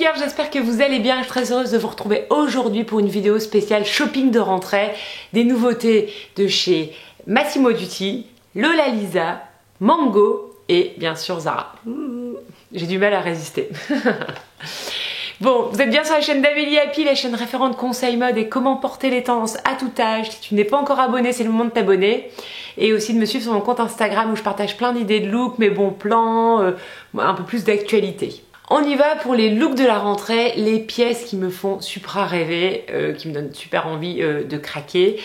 girls, j'espère que vous allez bien. Je suis très heureuse de vous retrouver aujourd'hui pour une vidéo spéciale shopping de rentrée. Des nouveautés de chez Massimo Dutti, Lola Lisa, Mango et bien sûr Zara. J'ai du mal à résister. Bon, vous êtes bien sur la chaîne d'Amélie Happy, la chaîne référente conseil mode et comment porter les tendances à tout âge. Si tu n'es pas encore abonné, c'est le moment de t'abonner. Et aussi de me suivre sur mon compte Instagram où je partage plein d'idées de looks, mes bons plans, un peu plus d'actualité. On y va pour les looks de la rentrée, les pièces qui me font super rêver, qui me donnent super envie de craquer.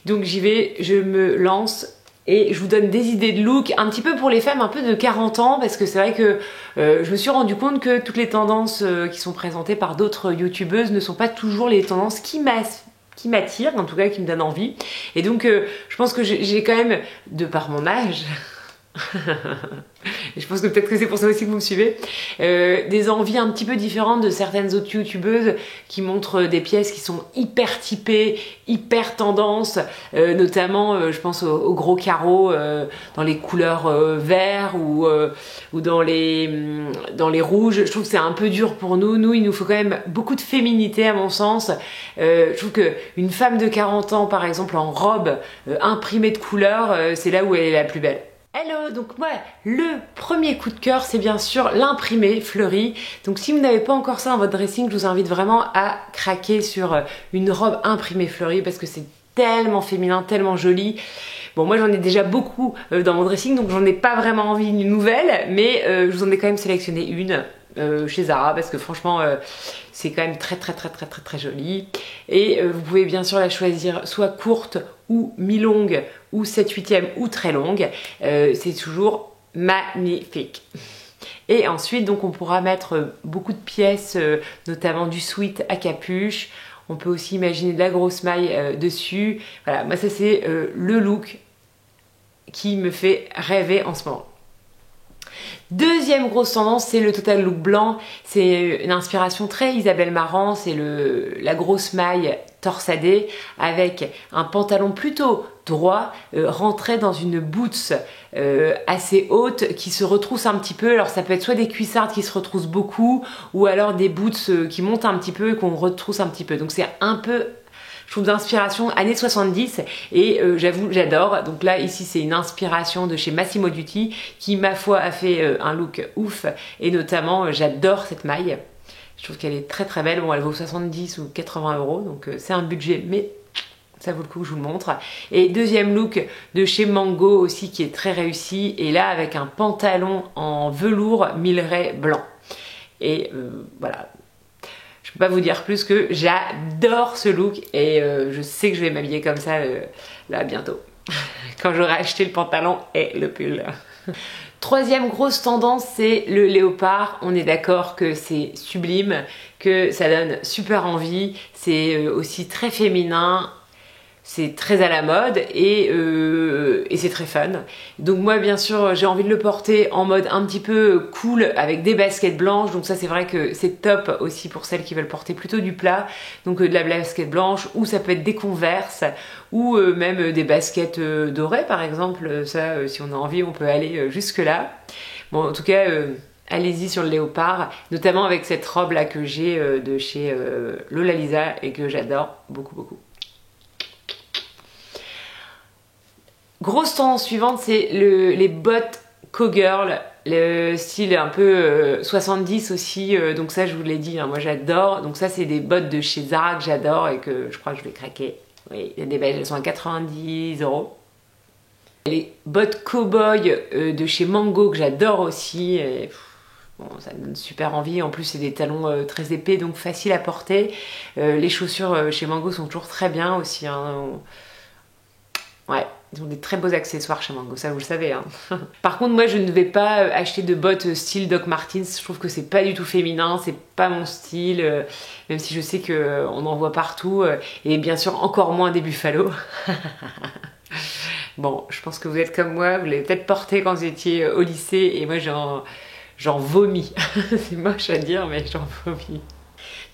Donc j'y vais, je me lance. Et je vous donne des idées de look un petit peu pour les femmes un peu de 40 ans parce que c'est vrai que je me suis rendu compte que toutes les tendances qui sont présentées par d'autres youtubeuses ne sont pas toujours les tendances qui m'attirent, en tout cas qui me donnent envie. Et donc je pense que j'ai quand même, de par mon âge, et je pense que peut-être que c'est pour ça aussi que vous me suivez, des envies un petit peu différentes de certaines autres youtubeuses qui montrent des pièces qui sont hyper typées, hyper tendance, notamment je pense aux gros carreaux dans les couleurs vert ou dans les rouges. Je trouve que c'est un peu dur pour nous. Nous, il nous faut quand même beaucoup de féminité à mon sens. Je trouve qu'une femme de 40 ans par exemple en robe imprimée de couleurs, c'est là où elle est la plus belle. Hello, donc moi, le premier coup de cœur, c'est bien sûr l'imprimé fleuri. Donc si vous n'avez pas encore ça dans votre dressing, je vous invite vraiment à craquer sur une robe imprimée fleurie parce que c'est tellement féminin, tellement joli. Bon, moi j'en ai déjà beaucoup dans mon dressing, donc j'en ai pas vraiment envie d'une nouvelle, mais je vous en ai quand même sélectionné une chez Zara parce que franchement c'est quand même très joli. Et vous pouvez bien sûr la choisir soit courte ou mi-longue ou 7/8e ou très longue, c'est toujours magnifique. Et ensuite donc on pourra mettre beaucoup de pièces, notamment du sweat à capuche. On peut aussi imaginer de la grosse maille dessus. Voilà, moi ça c'est le look qui me fait rêver en ce moment. Deuxième grosse tendance, c'est le total look blanc. C'est une inspiration très Isabelle Marant, c'est la grosse maille torsadée avec un pantalon plutôt droit, rentré dans une boots assez haute qui se retrousse un petit peu. Alors ça peut être soit des cuissardes qui se retroussent beaucoup ou alors des boots qui montent un petit peu et qu'on retrousse un petit peu. Donc c'est un peu, je trouve, d'inspiration années 70 et j'avoue j'adore. Donc là ici c'est une inspiration de chez Massimo Dutti qui ma foi a fait un look ouf et notamment j'adore cette maille. Je trouve qu'elle est très belle. Bon, elle vaut 70 ou 80 euros, donc c'est un budget mais ça vaut le coup que je vous le montre. Et deuxième look de chez Mango aussi qui est très réussi et là avec un pantalon en velours mileray blanc. Et voilà. Je peux pas vous dire plus que j'adore ce look et je sais que je vais m'habiller comme ça là bientôt quand j'aurai acheté le pantalon et le pull. Troisième grosse tendance, c'est le léopard. On est d'accord que c'est sublime, que ça donne super envie, c'est aussi très féminin. C'est très à la mode et c'est très fun. Donc moi bien sûr j'ai envie de le porter en mode un petit peu cool avec des baskets blanches. Donc ça c'est vrai que c'est top aussi pour celles qui veulent porter plutôt du plat. Donc de la basket blanche ou ça peut être des Converse ou même des baskets dorées par exemple. Ça si on a envie on peut aller jusque là. Bon en tout cas allez-y sur le léopard, notamment avec cette robe là que j'ai de chez Lola Lisa et que j'adore beaucoup. Grosse tendance suivante, c'est les bottes cowgirl, le style un peu 70 aussi, donc ça je vous l'ai dit, hein, moi j'adore. Donc ça c'est des bottes de chez Zara que j'adore et que je crois que je vais craquer. Oui, il y a des belles, elles sont à 90 euros. Les bottes cowboy de chez Mango que j'adore aussi. Et, bon, ça me donne super envie. En plus, c'est des talons très épais, donc facile à porter. Les chaussures chez Mango sont toujours très bien aussi. Hein. Ouais, ils ont des très beaux accessoires chez Mango, ça vous le savez. Hein. Par contre, moi je ne vais pas acheter de bottes style Doc Martens. Je trouve que c'est pas du tout féminin, c'est pas mon style. Même si je sais qu'on en voit partout. Et bien sûr, encore moins des Buffalo. Bon, je pense que vous êtes comme moi, vous l'avez peut-être porté quand vous étiez au lycée. Et moi j'en vomis. C'est moche à dire, mais j'en vomis.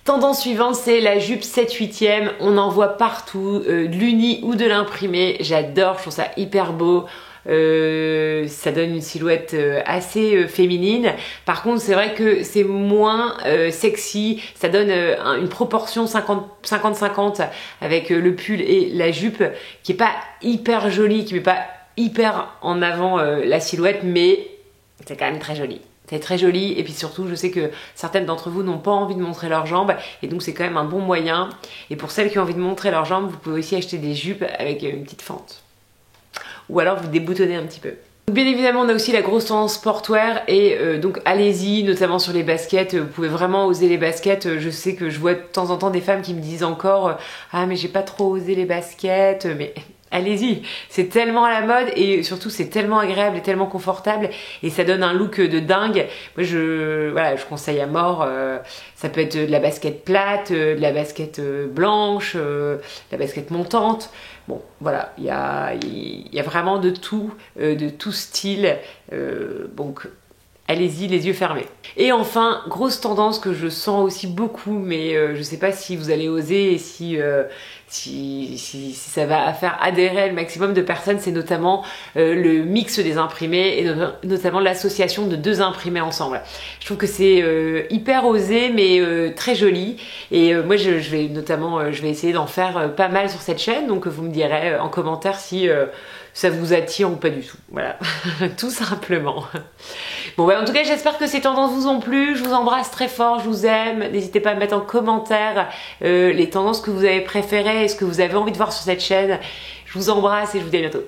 Tendance suivante, c'est la jupe 7/8e. On en voit partout, de l'uni ou de l'imprimé. J'adore, je trouve ça hyper beau. ça donne une silhouette assez féminine. Par contre, c'est vrai que c'est moins sexy, ça donne une proportion 50-50 avec le pull et la jupe qui est pas hyper jolie, qui met pas hyper en avant la silhouette, mais c'est quand même très joli. C'est très joli, et puis surtout je sais que certaines d'entre vous n'ont pas envie de montrer leurs jambes, et donc c'est quand même un bon moyen. Et pour celles qui ont envie de montrer leurs jambes, vous pouvez aussi acheter des jupes avec une petite fente, ou alors vous déboutonnez un petit peu. Bien évidemment, on a aussi la grosse tendance sportwear, et donc allez-y, notamment sur les baskets. Vous pouvez vraiment oser les baskets. Je sais que je vois de temps en temps des femmes qui me disent encore ah mais j'ai pas trop osé les baskets, mais allez-y, c'est tellement à la mode, et surtout c'est tellement agréable et tellement confortable, et ça donne un look de dingue. Moi voilà, je conseille à mort. Ça peut être de la basket plate, de la basket blanche, de la basket montante. Bon, voilà, il y a vraiment de tout style. Donc allez-y, les yeux fermés. Et enfin, grosse tendance que je sens aussi beaucoup, mais je sais pas si vous allez oser, et si ça va faire adhérer le maximum de personnes, c'est notamment le mix des imprimés, et notamment l'association de 2 imprimés ensemble. Je trouve que c'est hyper osé, mais très joli. Et moi, je vais essayer d'en faire pas mal sur cette chaîne, donc vous me direz en commentaire si ça vous attire ou pas du tout. Voilà, tout simplement. Bon, en tout cas, j'espère que ces tendances vous ont plu. Je vous embrasse très fort, je vous aime. N'hésitez pas à me mettre en commentaire les tendances que vous avez préférées et ce que vous avez envie de voir sur cette chaîne. Je vous embrasse et je vous dis à bientôt.